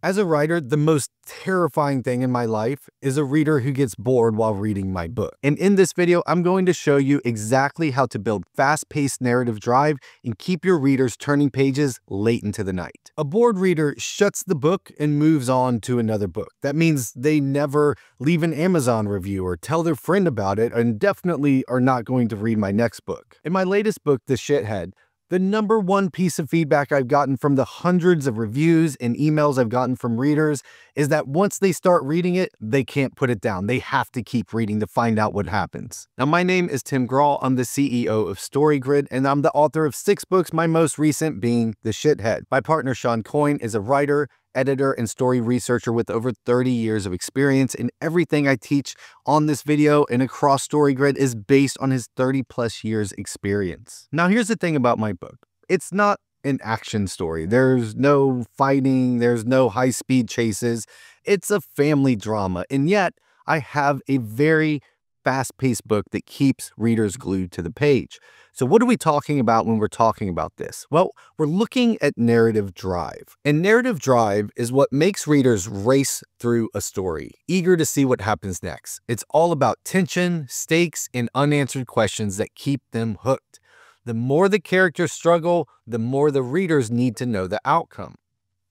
As a writer, the most terrifying thing in my life is a reader who gets bored while reading my book. And in this video, I'm going to show you exactly how to build fast-paced narrative drive and keep your readers turning pages late into the night. A bored reader shuts the book and moves on to another book. That means they never leave an Amazon review or tell their friend about it, and definitely are not going to read my next book. In my latest book, The Shithead, the #1 piece of feedback I've gotten from the hundreds of reviews and emails I've gotten from readers is that once they start reading it, they can't put it down. They have to keep reading to find out what happens. Now, my name is Tim Grahl. I'm the CEO of StoryGrid, and I'm the author of 6 books, my most recent being The Shithead. My partner, Sean Coyne, is a writer, editor, and story researcher with over 30 years of experience, and everything I teach on this video and across StoryGrid is based on his 30+ years experience. Now, here's the thing about my book. It's not an action story. There's no fighting, there's no high-speed chases. It's a family drama, and yet I have a very fast-paced book that keeps readers glued to the page. So what are we talking about when we're talking about this? Well, we're looking at narrative drive. And narrative drive is what makes readers race through a story, eager to see what happens next. It's all about tension, stakes, and unanswered questions that keep them hooked. The more the characters struggle, the more the readers need to know the outcome.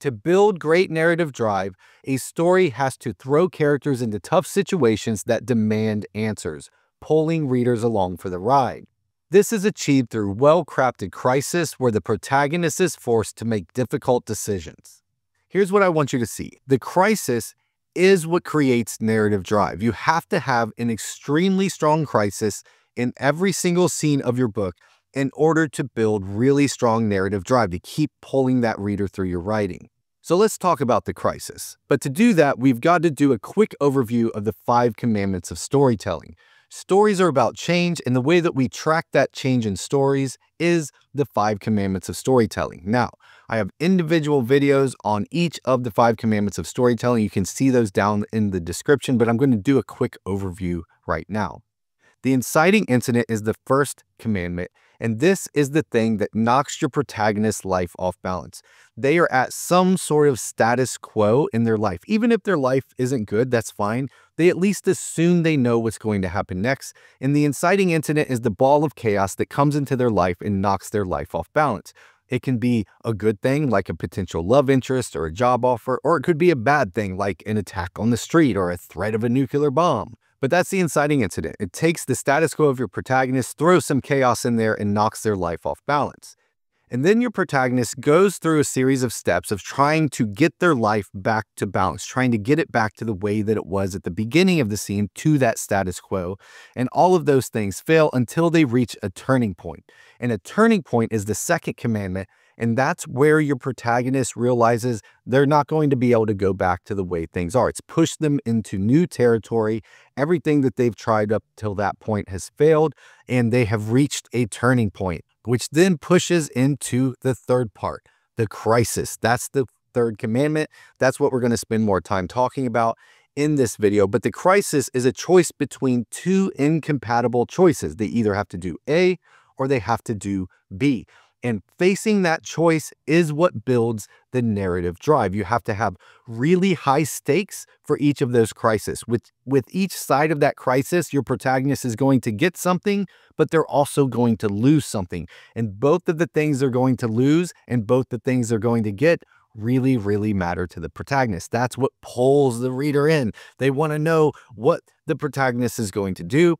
To build great narrative drive, a story has to throw characters into tough situations that demand answers, pulling readers along for the ride. This is achieved through well-crafted crisis where the protagonist is forced to make difficult decisions. Here's what I want you to see. The crisis is what creates narrative drive. You have to have an extremely strong crisis in every single scene of your book in order to build really strong narrative drive, to keep pulling that reader through your writing. So let's talk about the crisis. But to do that, we've got to do a quick overview of the 5 commandments of storytelling. Stories are about change, and the way that we track that change in stories is the 5 commandments of storytelling. Now, I have individual videos on each of the 5 commandments of storytelling. You can see those down in the description, but I'm going to do a quick overview right now. The inciting incident is the first commandment, and this is the thing that knocks your protagonist's life off balance. They are at some sort of status quo in their life. Even if their life isn't good, that's fine. They at least assume they know what's going to happen next, and the inciting incident is the ball of chaos that comes into their life and knocks their life off balance. It can be a good thing, like a potential love interest or a job offer, or it could be a bad thing, like an attack on the street or a threat of a nuclear bomb. But that's the inciting incident. It takes the status quo of your protagonist, throws some chaos in there, and knocks their life off balance. And then your protagonist goes through a series of steps of trying to get their life back to balance, trying to get it back to the way that it was at the beginning of the scene, to that status quo. And all of those things fail until they reach a turning point. And a turning point is the second commandment. And that's where your protagonist realizes they're not going to be able to go back to the way things are. It's pushed them into new territory. Everything that they've tried up till that point has failed, and they have reached a turning point, which then pushes into the third part, the crisis. That's the third commandment. That's what we're going to spend more time talking about in this video. But the crisis is a choice between 2 incompatible choices. They either have to do A or they have to do B. And facing that choice is what builds the narrative drive. You have to have really high stakes for each of those crises. With each side of that crisis, your protagonist is going to get something, but they're also going to lose something. And both of the things they're going to lose and both the things they're going to get really, really matter to the protagonist. That's what pulls the reader in. They want to know what the protagonist is going to do.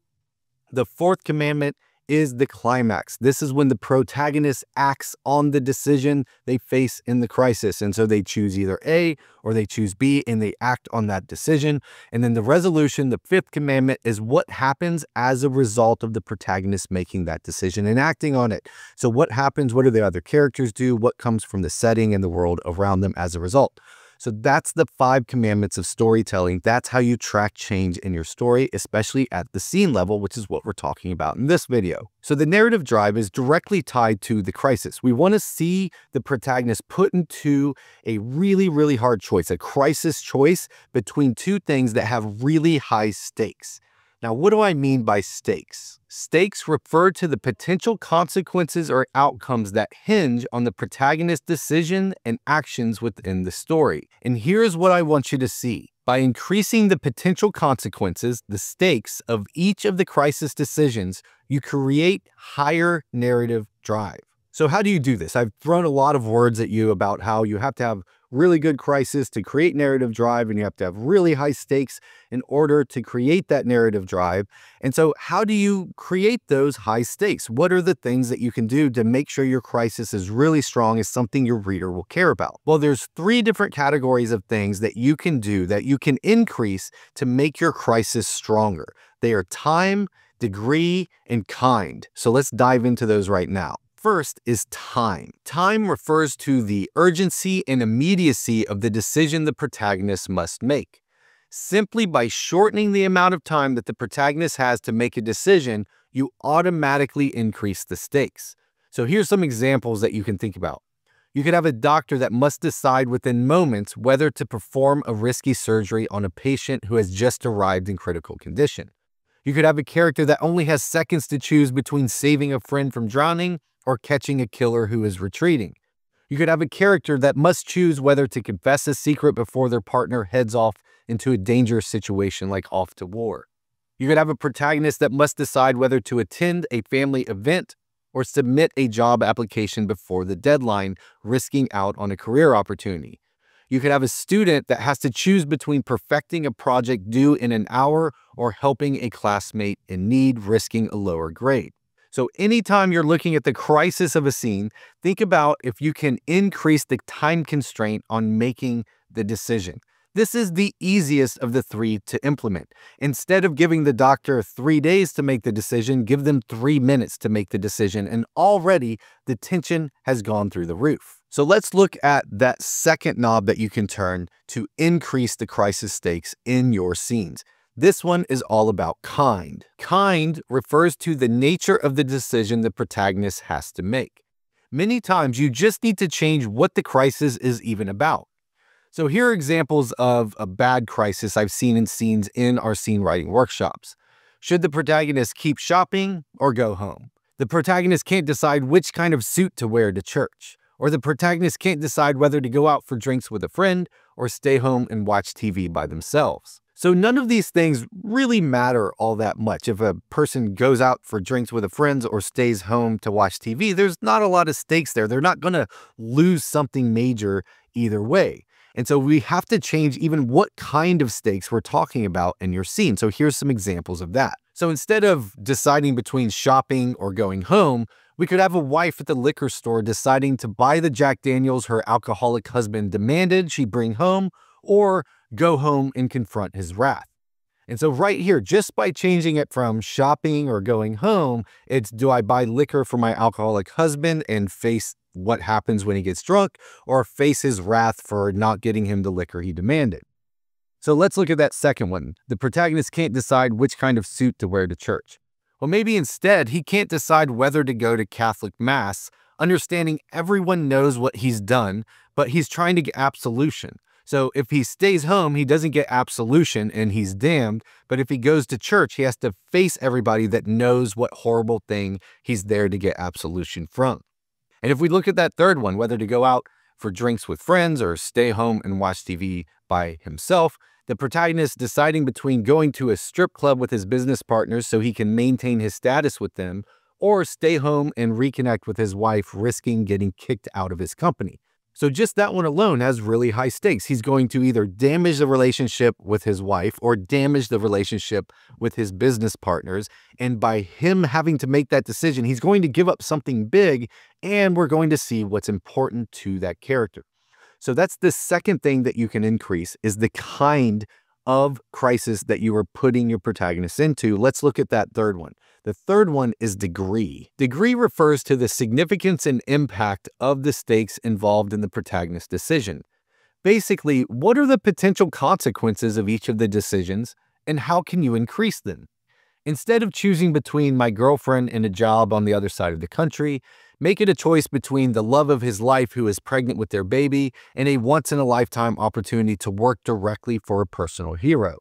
The 4th commandment is the climax. This is when the protagonist acts on the decision they face in the crisis. And so they choose either A or they choose B, and they act on that decision. And then the resolution, the 5th commandment, is what happens as a result of the protagonist making that decision and acting on it. So what happens? What do the other characters do? What comes from the setting and the world around them as a result? So that's the 5 commandments of storytelling. That's how you track change in your story, especially at the scene level, which is what we're talking about in this video. So the narrative drive is directly tied to the crisis. We want to see the protagonist put into a really, really hard choice, a crisis choice between 2 things that have really high stakes. Now, what do I mean by stakes? Stakes refer to the potential consequences or outcomes that hinge on the protagonist's decision and actions within the story. And here's what I want you to see. By increasing the potential consequences, the stakes of each of the crisis decisions, you create higher narrative drive. So how do you do this? I've thrown a lot of words at you about how you have to have really good crisis to create narrative drive, and you have to have really high stakes in order to create that narrative drive. And so how do you create those high stakes? What are the things that you can do to make sure your crisis is really strong, is something your reader will care about? Well, there's 3 different categories of things that you can do, that you can increase to make your crisis stronger. They are time, degree, and kind. So let's dive into those right now. First is time. Time refers to the urgency and immediacy of the decision the protagonist must make. Simply by shortening the amount of time that the protagonist has to make a decision, you automatically increase the stakes. So here's some examples that you can think about. You could have a doctor that must decide within moments whether to perform a risky surgery on a patient who has just arrived in critical condition. You could have a character that only has seconds to choose between saving a friend from drowning or catching a killer who is retreating. You could have a character that must choose whether to confess a secret before their partner heads off into a dangerous situation like off to war. You could have a protagonist that must decide whether to attend a family event or submit a job application before the deadline, risking out on a career opportunity. You could have a student that has to choose between perfecting a project due in an hour or helping a classmate in need, risking a lower grade. So anytime you're looking at the crisis of a scene, think about if you can increase the time constraint on making the decision. This is the easiest of the 3 to implement. Instead of giving the doctor 3 days to make the decision, give them 3 minutes to make the decision, and already the tension has gone through the roof. So let's look at that second knob that you can turn to increase the crisis stakes in your scenes. This one is all about kind. Kind refers to the nature of the decision the protagonist has to make. Many times you just need to change what the crisis is even about. So here are examples of a bad crisis I've seen in scenes in our scene writing workshops. Should the protagonist keep shopping or go home? The protagonist can't decide which kind of suit to wear to church. Or the protagonist can't decide whether to go out for drinks with a friend or stay home and watch TV by themselves. So none of these things really matter all that much. If a person goes out for drinks with a friend or stays home to watch TV, there's not a lot of stakes there. They're not going to lose something major either way. And so we have to change even what kind of stakes we're talking about in your scene. So here's some examples of that. So instead of deciding between shopping or going home, we could have a wife at the liquor store deciding to buy the Jack Daniels her alcoholic husband demanded she bring home, or go home and confront his wrath. And so right here, just by changing it from shopping or going home, it's do I buy liquor for my alcoholic husband and face what happens when he gets drunk, or face his wrath for not getting him the liquor he demanded. So let's look at that second one. The protagonist can't decide which kind of suit to wear to church. Well, maybe instead he can't decide whether to go to Catholic Mass, understanding everyone knows what he's done, but he's trying to get absolution. So if he stays home, he doesn't get absolution and he's damned. But if he goes to church, he has to face everybody that knows what horrible thing he's there to get absolution from. And if we look at that third one, whether to go out for drinks with friends or stay home and watch TV by himself, the protagonist deciding between going to a strip club with his business partners so he can maintain his status with them, or stay home and reconnect with his wife, risking getting kicked out of his company. So just that one alone has really high stakes. He's going to either damage the relationship with his wife or damage the relationship with his business partners. And by him having to make that decision, he's going to give up something big, and we're going to see what's important to that character. So that's the second thing that you can increase, is the kind of crisis that you are putting your protagonist into. Let's look at that third one. The third one is degree. Degree refers to the significance and impact of the stakes involved in the protagonist's decision. Basically, what are the potential consequences of each of the decisions, and how can you increase them? Instead of choosing between my girlfriend and a job on the other side of the country, make it a choice between the love of his life who is pregnant with their baby and a once-in-a-lifetime opportunity to work directly for a personal hero.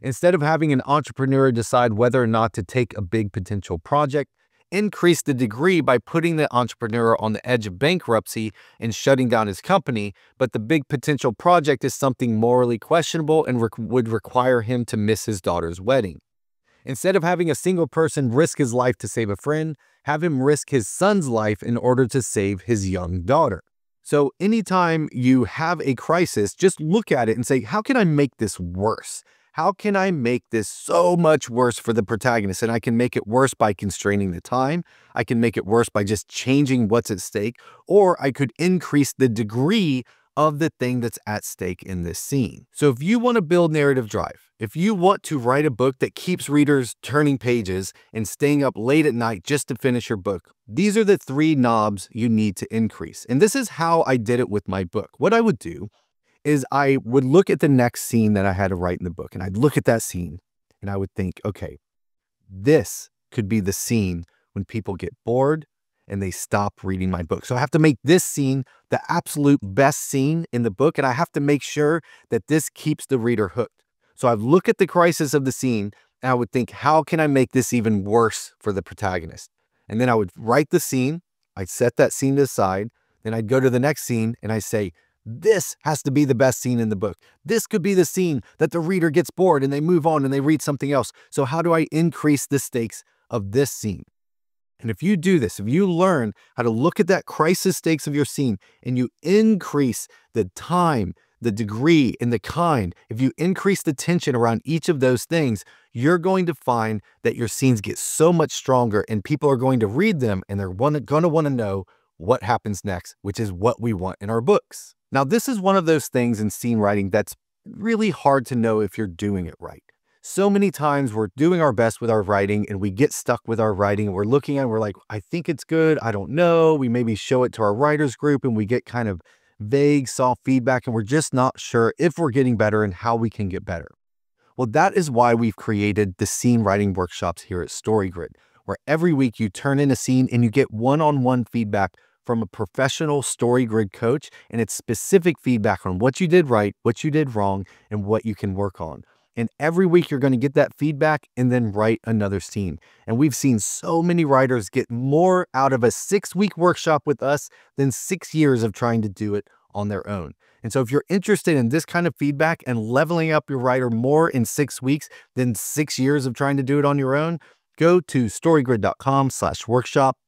Instead of having an entrepreneur decide whether or not to take a big potential project, increase the degree by putting the entrepreneur on the edge of bankruptcy and shutting down his company, but the big potential project is something morally questionable and would require him to miss his daughter's wedding. Instead of having a single person risk his life to save a friend, have him risk his son's life in order to save his young daughter. So anytime you have a crisis, just look at it and say, how can I make this worse? How can I make this so much worse for the protagonist? And I can make it worse by constraining the time. I can make it worse by just changing what's at stake, or I could increase the degree of the thing that's at stake in this scene. So if you want to build narrative drive, if you want to write a book that keeps readers turning pages and staying up late at night just to finish your book, these are the 3 knobs you need to increase. And this is how I did it with my book. What I would do is I would look at the next scene that I had to write in the book, and I'd look at that scene and I would think, okay, this could be the scene when people get bored and they stop reading my book. So I have to make this scene the absolute best scene in the book, and I have to make sure that this keeps the reader hooked. So I'd look at the crisis of the scene and I would think, how can I make this even worse for the protagonist? And then I would write the scene, I'd set that scene to the side, then I'd go to the next scene and I say, this has to be the best scene in the book. This could be the scene that the reader gets bored and they move on and they read something else. So how do I increase the stakes of this scene? And if you do this, if you learn how to look at that crisis stakes of your scene and you increase the time, the degree, and the kind, if you increase the tension around each of those things, you're going to find that your scenes get so much stronger and people are going to read them and they're going to want to know what happens next, which is what we want in our books. Now, this is one of those things in scene writing that's really hard to know if you're doing it right. So many times we're doing our best with our writing and we get stuck with our writing and we're looking at it and we're like, I think it's good. I don't know. We maybe show it to our writers group and we get kind of vague, soft feedback and we're just not sure if we're getting better and how we can get better. Well, that is why we've created the scene writing workshops here at StoryGrid, where every week you turn in a scene and you get one-on-one feedback from a professional StoryGrid coach, and it's specific feedback on what you did right, what you did wrong, and what you can work on. And every week you're going to get that feedback and then write another scene. And we've seen so many writers get more out of a 6-week workshop with us than 6 years of trying to do it on their own. And so if you're interested in this kind of feedback and leveling up your writer more in 6 weeks than 6 years of trying to do it on your own, go to storygrid.com/workshop.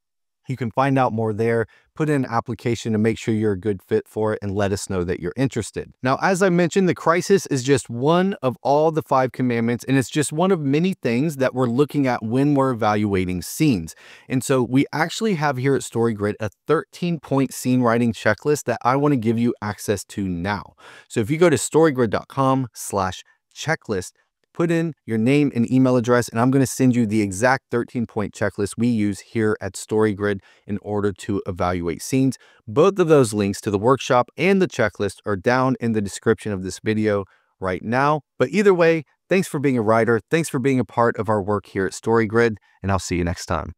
You can find out more there, put in an application to make sure you're a good fit for it, and let us know that you're interested. Now, as I mentioned, the crisis is just one of all the 5 commandments, and it's just one of many things that we're looking at when we're evaluating scenes. And so we actually have here at StoryGrid a 13-point scene writing checklist that I want to give you access to now. So if you go to storygrid.com/checklist, put in your name and email address, and I'm going to send you the exact 13-point checklist we use here at StoryGrid in order to evaluate scenes. Both of those links to the workshop and the checklist are down in the description of this video right now. But either way, thanks for being a writer. Thanks for being a part of our work here at StoryGrid, and I'll see you next time.